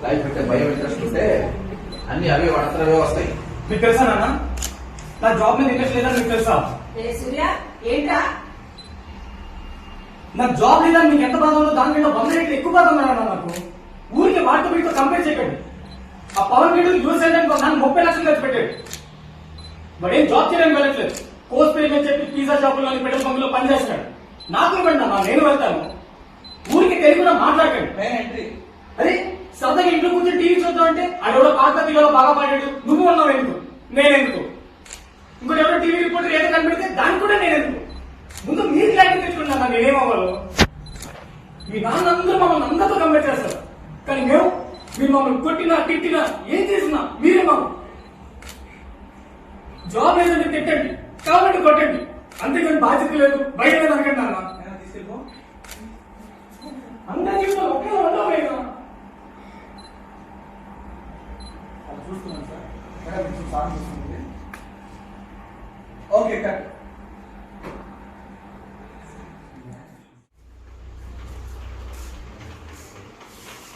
Life అంటే భయం interest ఉంటే అన్ని అవే వాడతారవే వస్తాయి. మీకు తెలుసా నాన్న నా జాబ్ మీద ఇంట్రెస్ట్ లేదని మీకు తెలుసా? సూర్య ఏంట్రా నా జాబ్ లేదని మీకు ఎంత బాధ ఉందో దాని మీద 100 రెట్లు ఎక్కువ బాధ ఉందా నాకు. ఊరికి వాటితో వీటితో కంపేర్ చేయకండి. ఆ పవన్ వీడు యూఎస్ వెళ్ళడానికి నన్ను 30 లక్షలు ఖర్చు పెట్టాడు. వాడు ఏం జాబ్ చేయడానికి వెళ్ళట్లేదు. కోర్స్ పేరు అని చెప్పి పిజ్జా షాపుల్లో పెట్రోల్ బంక్ లో పనిచేస్తున్నాడు. నాకు ఇవ్వండి అమ్మా, నేను వెళ్తాను. ఊరికి తెలుగులో మాట్లాడకండి. అరే సరదాగా ఇంట్లో కూర్చొని టీవీ చూద్దాం అంటే అడెవడో పాత పిల్లలు బాగా పాడాడు, నువ్వు ఉన్నావు ఎందుకు, నేనెందుకు? ఇంకోటి ఎవరో టీవీ రిపోర్టర్ ఏదో కనిపెడితే దానికి కూడా నేనెందుకు? ముందు మీరు క్లారిటీ తెచ్చుకున్నా నేనేమవ్వాలో. మీ నాన్నందరూ మమ్మల్ని అందరితో కంపేర్ చేస్తారు. కానీ మీరు మమ్మల్ని కొట్టినా తిట్టినా ఏం చేసినా మీరే మాకు జాబ్ లేదంటే తిట్టండి, కావాలంటే కొట్టండి, అంతేకాని బాధ్యత లేదు బయట లేదు అనకండి అన్న. తీసుకెళ్ళిపో అందరి జీవితంలో ఒకే ఉండవు. చూస్తున్నాను సార్, సార్ చూస్తుంది. Okay correct.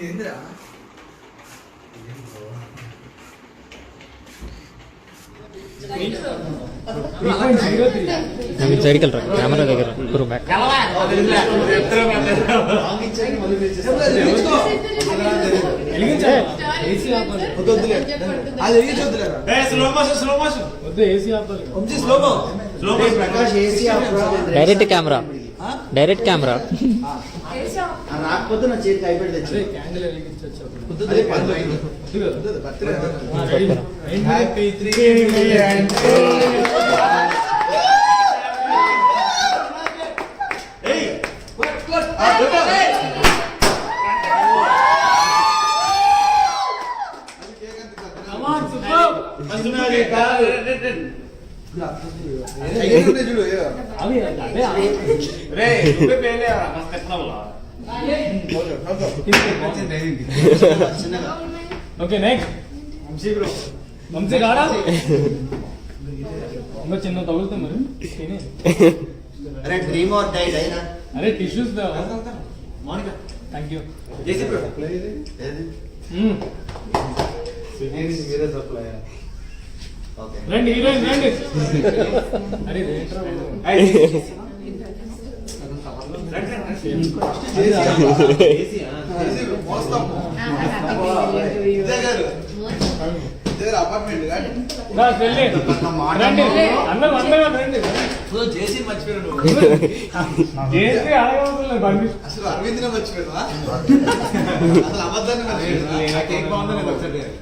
ఏంద్రా సైడ్కి వెళ్ళరా కెమెరా దగ్గర గురు back direct camera direct camera రాకపోతే నా చేతికి అయిపోయి తెచ్చి హ్యాపీ 3 చూడు రే ఓకే నెక్స్ట్ వంశీ కాడా ఇంకా చిన్న తగులుతాం మరి. అరే డ్రీమ్ ఆర్ డై డైనా అరే tissues Mounika thank you. JC bro okay రండి హీరోయిన్ రండి. అరే అపార్ట్మెంట్ జేసీ మర్చిపోయాడు అసలు అరవింద్ మర్చిపోయాడు అసలు అబద్ధాన్ని మర్చిపోయాడు.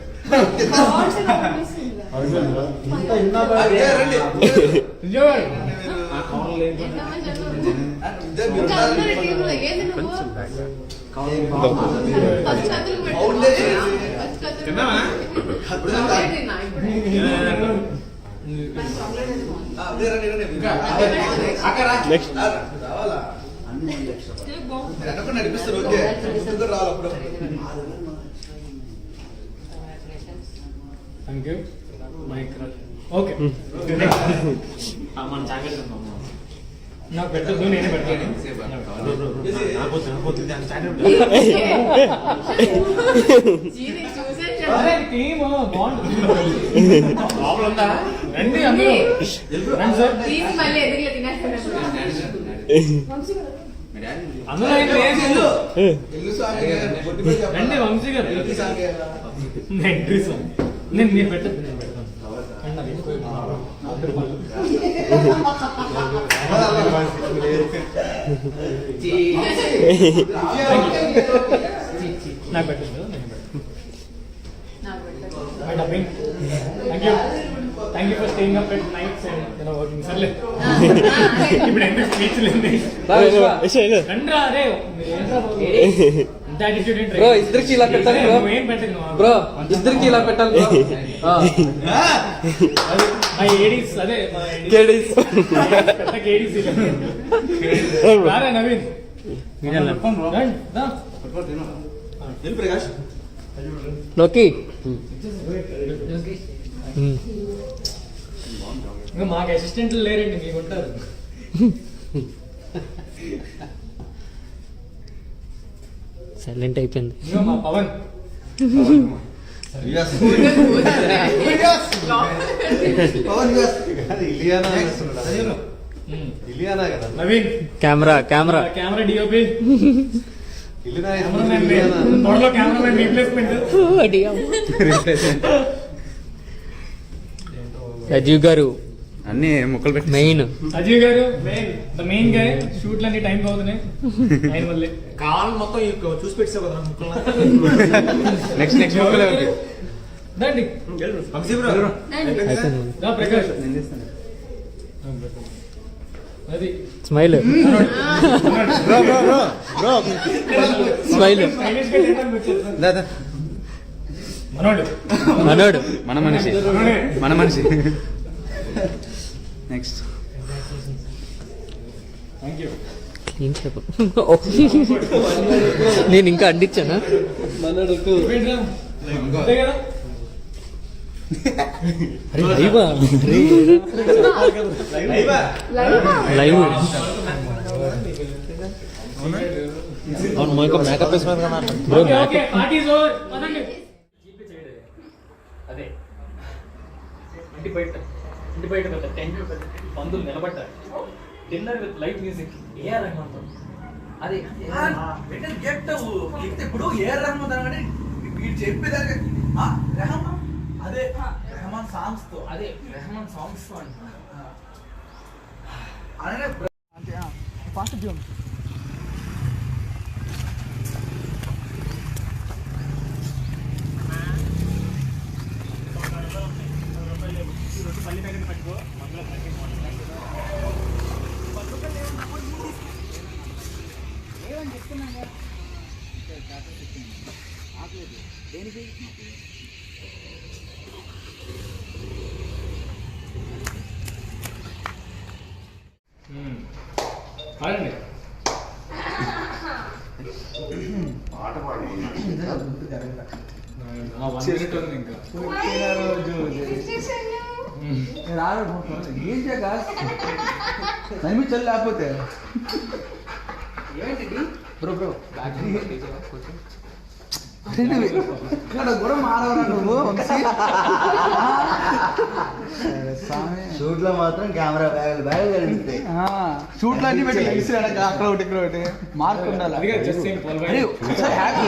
నడిపిస్తారు ఓకే రావాలి అప్పుడు. Thank you mic okay. మన జాగ్రత్త నాకు పెట్టద్దు, నేనే పెడతాను. రండి అందరూ రండి సార్. అందులో రండి వంశీ గారు ఎంట్రీ సార్. నేను మీరు పెట్టద్దు, నేను పెడతాను. నాకు పెట్టండి, నేను thank you for staying up at nights and working. సర్లే ఇప్పుడు ఎంత స్పీచ్ లేదు. రండి రా రే. బ్రో ఇద్దరికి ఇలా పెట్టాలి బ్రో. ఏం పెట్టండి బ్రో ఇద్దరికి ఇలా పెట్టాలి బ్రో. మా ఏడీస్ అదే కేడీస్ పెద్ద కేడీస్ రారా నవీన్. ప్రకాష్ నొక్కి ఇంకా మాకు అసిస్టెంట్లు లేరండి, మీకు ఉంటారు. సైలెంట్ అయిపోయింది. ఇదిగో మా Pavan Naveen camera camera camera DOP త్వరలో కెమెరామెన్ రీప్లేస్మెంట్. రాజీవ్ గారు అన్ని ముక్కలు పెట్టి మెయిన్. అజయ్ గారు మెయిన్ గా షూట్లు అన్ని టైం అవుతున్నాయి ఆయన వల్లే. కావాలి మొత్తం చూసి పెట్టావు కదా ముక్కలు. నెక్స్ట్ ముక్కలే ఉంటాయి. రండి రా ప్రకాష్. అది స్మైల్ స్మైల్. స్టైలిష్ గా చేయడానికి వచ్చేది. మనోడు మనోడు మన మనిషి మన మనిషి. Next thank you. ఏం చెప్పు. నేను ఇంకా అందించానా? అంతే కదా. అరే లైవా లైవ్ అవును మేకప్ వేసుకున్నాను కదా bro. Okay, okay, party is over. పదండి. అదే ఇంటి బయట పెద్ద టెంట్ పెద్ద పందులు నిలబడ్డారు. Dinner with live music AR Rahman తో. అది ఇప్పుడు ఏ రహమాన్ అనగానే వీడు చెప్పేదాకా రెహమాన్ అదే రెహమాన్ సాంగ్స్ తో అదే రెహమాన్ సాంగ్స్ తో అంట. అనగానే ఫాస్ట్ జూమ్. పల్లి ప్యాకెట్ పట్టుకో. ఆడండి. ఇంకా ఏం చేయక నమ్మించాలి లేకపోతే బ్రో బ్రో ఇక్కడ కూడా మారవరా నువ్వు షూట్ లో మాత్రం కెమెరా బ్యాగులు కనిపిస్తాయి. షూట్లు అన్ని పెట్టి తెలిసాడు అక్కడ ఒకటి ఇక్కడ ఒకటి మార్క్ ఉండాలి. అదిగా just saying, Paul అరే, White. ఒకసారి happy.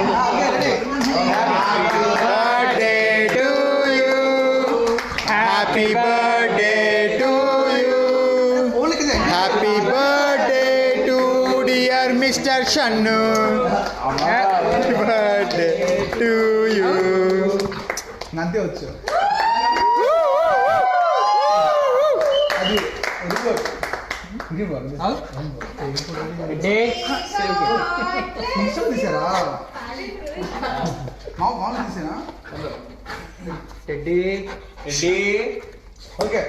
Happy birthday to you. పోలిక చేయండి. Happy birthday to dear mister Shannu. Happy birthday to you. అంతే వచ్చు అది నిమిషం తీసారా మామూలు తీసారా ఓకే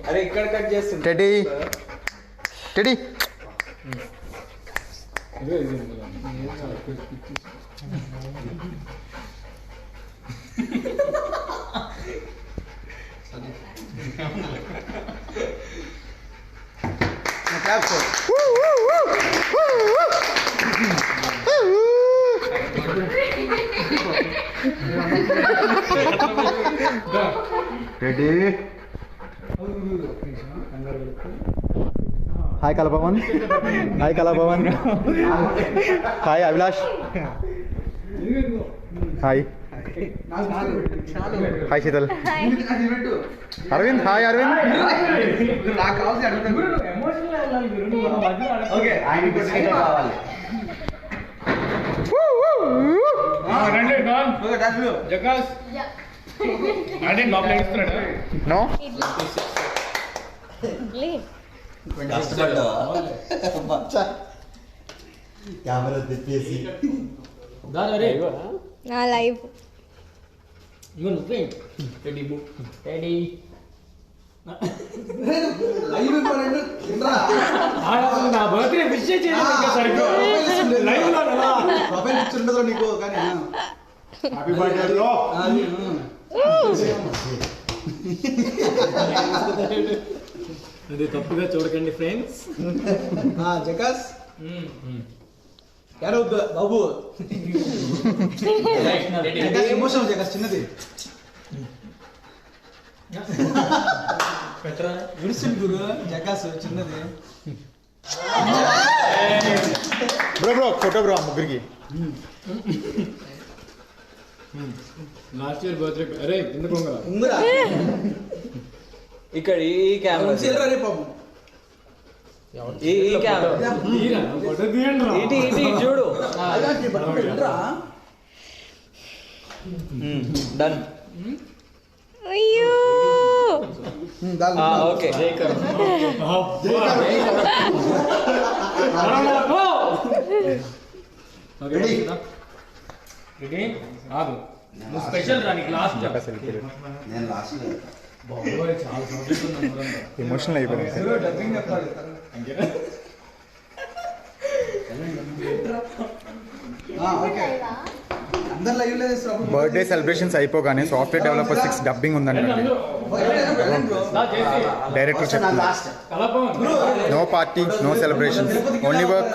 అరే ఇక్కడ కట్ చేస్తుంది. టెడీ టెడీ claps ready. Hi Kalabhavan. Hi Kalabhavan. Hi Abhilash. Hi hi Sheetal. Aravind. Hi Aravind. నాకు కావాల్సి అడుగుతాను ఓకే కావాలి. రండి డాన్. ఓకే డన్ జకాస్ అంటే లోపల ఇస్తున్నాడు. నో కెమెరా తిప్పేసి దారే నా లైవ్ ఇగో నువ్వే రెడీ బుక్ రెడీ. లైవ్ ఇవ్వాలంటే ఇంద్రా నా బర్త్డే విష్ చేయలేదు ఇంకా సరిగ్గా లైవ్ లో కదా. ప్రొఫైల్ పిక్చర్ ఉండదు నీకు కానీ హ్యాపీ బర్త్డే బ్రో. అది తప్పుగా చూడకండి ఫ్రెండ్స్. జకాస్ ఏడవద్దు బాబు. ఎమోషన్ చిన్నది విడుస్తుంది గురు జకాస్ చిన్నది. బ్రో ఫోటో బ్రో ముగ్గురికి. Last year birthday. అరే ఎందుకు ఉందిరా ఇక్కడ ఈ కెమెరా రే పాపం. ఈ కెమెరా ఇటు చూడు. డన్. అయ్యో ఓకే. స్పెషల్ రా నీకు లాస్ట్. నేను లాస్ట్ ఎమోషనల్ అయిపోయింది. అందరు లైవ్ లో చేస్తారు. బర్త్డే సెలబ్రేషన్స్ అయిపోగానే సాఫ్ట్వేర్ డెవలపర్ 6 డబ్బింగ్ ఉందండి. డైరెక్టర్ చెప్తున్నారు last no party no celebrations only work.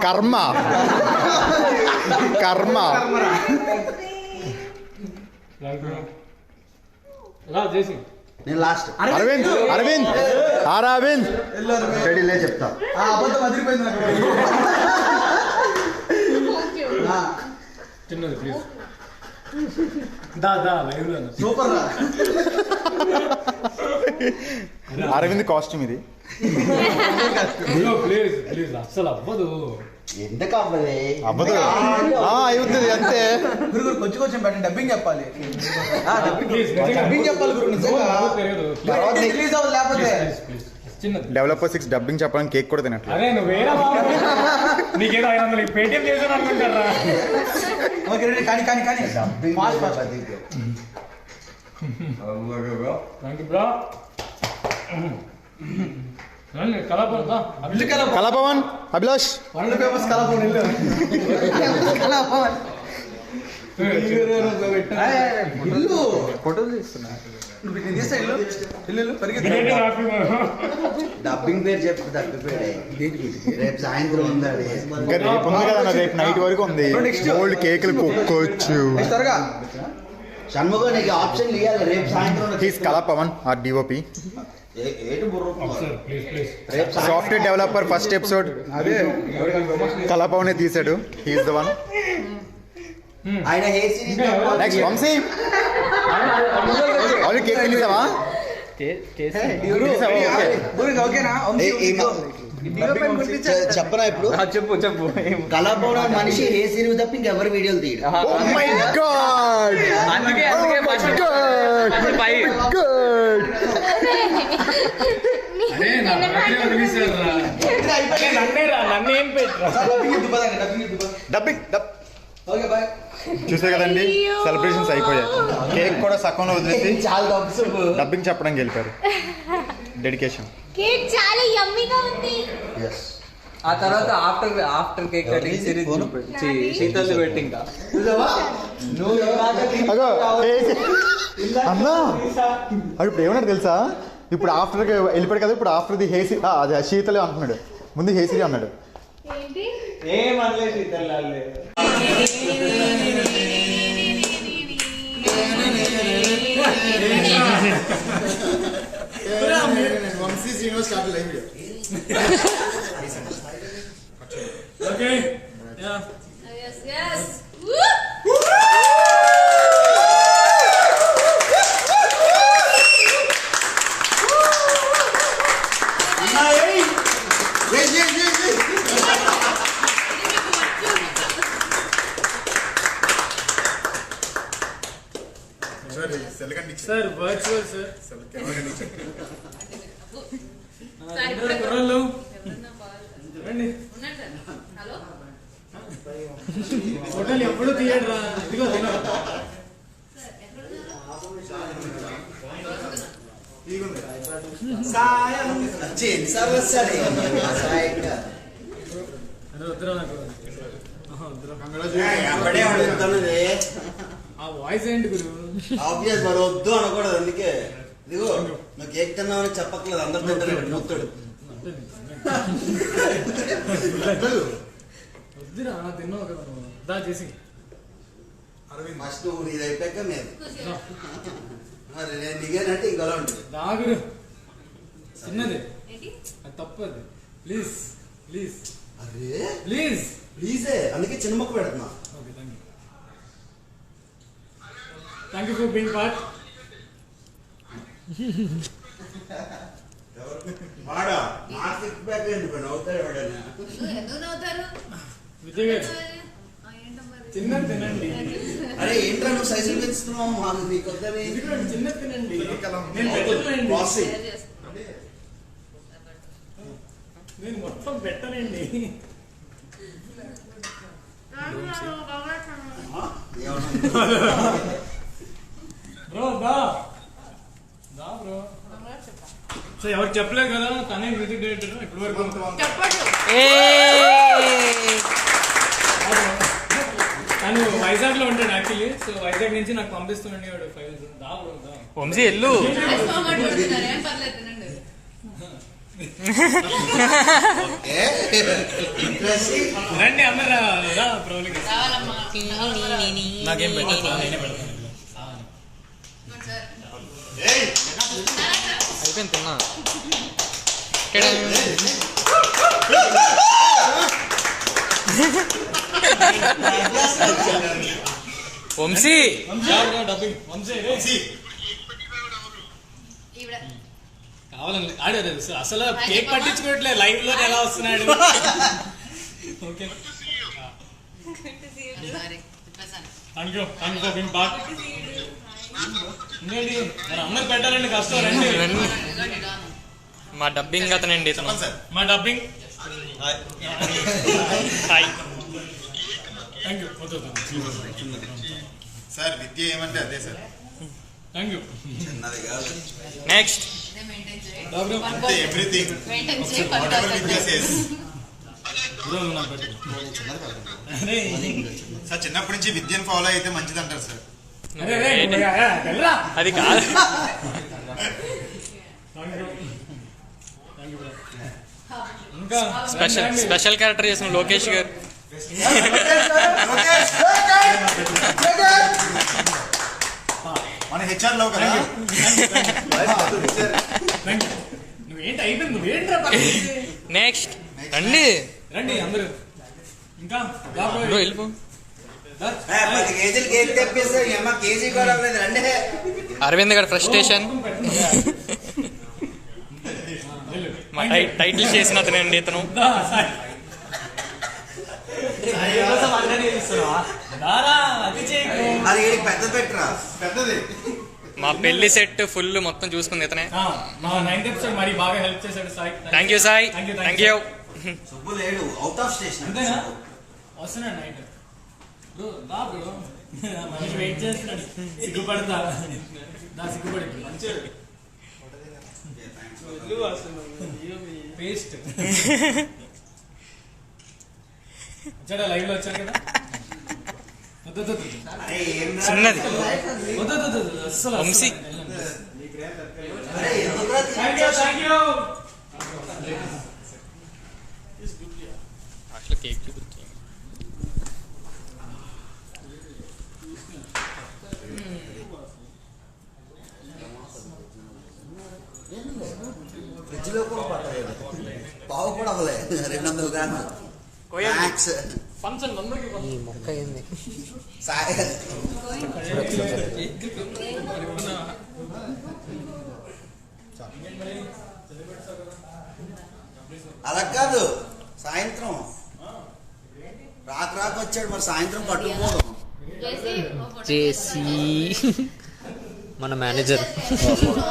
Karma karma. నేను లాస్ట్ అరవింద్ అరవింద్ అరవింద్ రెడీలే చెప్తా. అబద్ధం అదిరిపోయింది నాకు. చిన్నది ప్లీజ్. దా లైవ్ లో సూపర్ రా. అరవింద్ కాస్ట్యూమ్ ఇది. ప్లీజ్ ప్లీజ్ అస్సలు అవ్వదు. ఎందుకు అవ్వదే? అవ్వదు అవుతుంది అంతే. గురు కొంచెం కొంచెం పెట్టండి. డబ్బింగ్ చెప్పాలి. ప్లీజ్ డబ్బింగ్ చెప్పాలి గురు నిజంగా. తర్వాత రిలీజ్ అవ్వదు లేకపోతే. చిన్నది. డెవలపర్ 6 డబ్బింగ్ చెప్పడానికి కేక్ కూడా తినట్లేదు. అరే నువ్వు వేరే నీకేదో 500 పేటిఎం చేసాను అనుకుంటారా? Okay ready. కానీ కానీ కానీ fast fast. Thank you bro. కలపడతా ఇల్లు కలప. కళాభవన్ అభిలాష్ వరల్డ్ ఫేమస్ కలప ఇల్లు. కలపవన్. ఇల్లు ఫోటోలు తీస్తున్నా. నువ్వు నేను చేస్తా ఇల్లు. ఇల్లు పరిగెత్తి. డబ్బింగ్ పేరు చెప్పు. డబ్బింగ్ పేరే రేపు సాయంత్రం ఉంది అది. ఇంకా రేపు ఉంది కదా, రేపు నైట్ వరకు ఉంది. ఓల్డ్ కేకులు కొక్కొచ్చు. త్వరగా షణ్ముఖ నీకు ఆప్షన్ ఇవ్వాలి. రేపు సాయంత్రం హీస్ కళాపవన్ ఆర్ డిఓపి. ఏటు బుర్ర ప్లీజ్ ప్లీజ్. రేపు సాఫ్ట్వేర్ డెవలపర్ ఫస్ట్ ఎపిసోడ్ అదే కళాపవనే తీసాడు. He's the one. ఆయన ఏ series next Vamshi already cake తినేసావా? ఓకేనా? చెప్పనా ఇప్పుడు? చెప్పు చెప్పు. కళాభవన్ మనిషి ఏ సిరీస్ తప్ప ఇంకెవరు వీడియోలు తీయడు. Oh my God! అందుకే Oh my God! Pi Good! అరే నా బర్త్డే వదిలేసారా? నన్నేం పెట్టరా? Dubbing okay bye. చూసే కదండి, సెలబ్రేషన్స్ అయిపోయాయి. కేక్ కూడా సగంలో వదిలేసి చాలా తప్పు. డబ్బింగ్ చెప్పడానికి వెళ్ళిపోయారు. డెడికేషన్. కేక్ చాలా యమ్మీగా ఉంది. ఆ తర్వాత after cake cutting series Sheetal పెట్టి ఇంకా అగో అన్నా అది ఇప్పుడు ఏమన్నాడు తెలుసా? ఇప్పుడు ఆఫ్టర్ వెళ్ళిపోయాడు కదా, ఇప్పుడు ఆఫ్టర్ ది హేసి అది శీతలే అంటున్నాడు. ముందు హేసిరి అన్నాడు. ఏంటి? ఏమనలే శీతల్ లాలే. Okay Yes, yes. Sir virtual sir కుర్రలు రండి. హలో హోటల్ ఎప్పుడు తీయడరా? ఇదిగో తిన. వద్దురా నాకు. ఆ వాయిస్ ఏంటి గురు? ఆబ్వియస్ మరి వద్దు అనకూడదు, అందుకే ఇదిగో నువ్వు కేక్ తిన్నావని చెప్పట్లేదు, అందరు తింటారు మూర్తుడు. వద్దురా తిన్నావు కదా నువ్వు. దా చేసి ఫస్ట్ నువ్వు ఇది అయిపోయాక నేను మరి నేను దిగానంటే ఇంకోలా ఉంటుంది. దాగురు చిన్నది, ఏంటి? అది తప్పది. ప్లీజ్ ప్లీజ్ అరే ప్లీజ్. ప్లీజే, అందుకే చిన్న మొక్క పెడుతున్నా. Okay thank you for being part. వాడా నా సిక్స్ బ్యాక్ ఎందుకు నవ్వుతాడు ఎవడన్నా? ఎందుకు నవ్వుతారు? విజయ్ గారు ఆ, ఏంటో మరి. చిన్నది తినండి. అరే ఏంట్రా నువ్వు సైజులు పెంచుతున్నావు, మాకు నీకు వద్దని. ఎందుకంటే చిన్నది తినండి. నేను బాగుంది. పెట్టనండి. బాసీ. షేర్ చేసుకో. నేను మొత్తం పెట్టనండి. ఆ? ఏమన్నా? బ్రో దా దా బ్రో. సో ఎవరికి చెప్పలేదు కదా, తనే మ్యూజిక్ డైరెక్టర్ ఇప్పటి వరకు. చెప్పండి. తను వైజాగ్ లో ఉంటాడు యాక్చువల్లీ. సో వైజాగ్ నుంచి నాకు పంపిస్తుండే వాడు ఫైల్స్. దా బ్రో దా. వంశీ ఎల్లు ఐస్ ఫార్మాట్ పెడుతున్నారు, ఏం పర్లేదు తినండి. ఏ? ఇంట్రెస్టింగ్. రండి అందరు రా ప్రోలికి. రావాలమ్మా. నాకేం పెట్టాలి, నేనే పెడతాను. సార్. ఏయ్, అయిపోయింది తిన్నా. వంశీ డబ్బింగ్ వంశీ రే. ఈవిడ. కావాలని ఆడారు అసలు కేక్ పట్టించుకోవట్లే, లైవ్ లో ఎలా వస్తున్నాడు. ఓకే సారీ, చెప్పేసాను. Thank you for being part. ఇంకేంటి మరి అందరు పెట్టాలండి, కష్టం. రండి ఇదిగోండి, ఇదిగోండి. మా డబ్బింగ్ అతనండి ఇతను. మా dubbing. Hi. Thank you. Sir Vidya ఏమంటే అదే సార్. Thank you. చిన్నది కాదు. నెక్స్ట్ ఇదే మెయింటైన్ చేయి. డాక్టర్ ఎవ్రీథింగ్ మెయింటైన్ చేయి, పట్టుకోవాలి. నాకు పెట్టు. అరే సార్ చిన్నప్పటి నుంచి విద్యను ఫాలో అయితే మంచిది అంటారు సార్. అరే రే, వెళ్ళరా. అది కాదు. Thank you. Thank you bro. ఇంకా స్పెషల్ క్యారెక్టర్ చేసిన లోకేష్ గారు. మన హెచ్ఆర్ లో కదా. నువ్వేంటి అయిపోయింది, నువ్వేంట్రా. నెక్స్ట్ రండి రండి అందరూ. ఇంకా బ్రో వెళ్ళిపో. 10 కేజీలు కేక్ తెప్పిస్తే ఏమో కేజీ కూడా అవ్వలేదు. రండి. అరవింద్ గారు ఫ్రస్ట్రేషన్. మా టైటిల్ చేసిన అతనండి ఇతను. అది వీడికి పెద్ద పెట్టరా. పెద్దది. మా పెళ్లి సెట్ ఫుల్ మొత్తం చూసుకుంది ఇతనే. మా 9th ఎపిసోడ్ మరి బాగా హెల్ప్ చేశాడు Sai. Thank you Sai. Thank you. Subbu లేడు, అవుట్ ఆఫ్ స్టేషన్. అంతేనా? వస్తున్నాడు నైట్. బ్రో దా బ్రో, మనిషి వెయిట్ చేస్తున్నాడు. సిగ్గుపడతా దా, సిగ్గుపడి పేస్ట్ వచ్చాడా, లైవ్ లో వచ్చాడు కదా. అరే ఏం రా. చిన్నది. అస్సలు వంశీ. అరే ఎందుకురా థ్యాంక్ యూ. అట్లా కేక్ చూపించి ఫ్రిడ్జ్ లో కూడా పట్టలేదు, పావు కూడా అవ్వలే. 200 గ్రాములు మ్యాక్స్. ఫంక్షన్ అందరికి ఈ మొక్క ఏంది? సాయి అలా కాదు, సాయంత్రం రాక వచ్చాడు, మరి సాయంత్రం పట్టుకుపోదాం. చేసి ఓ ఫోటో జేసీ మన మేనేజర్. తీసుకో.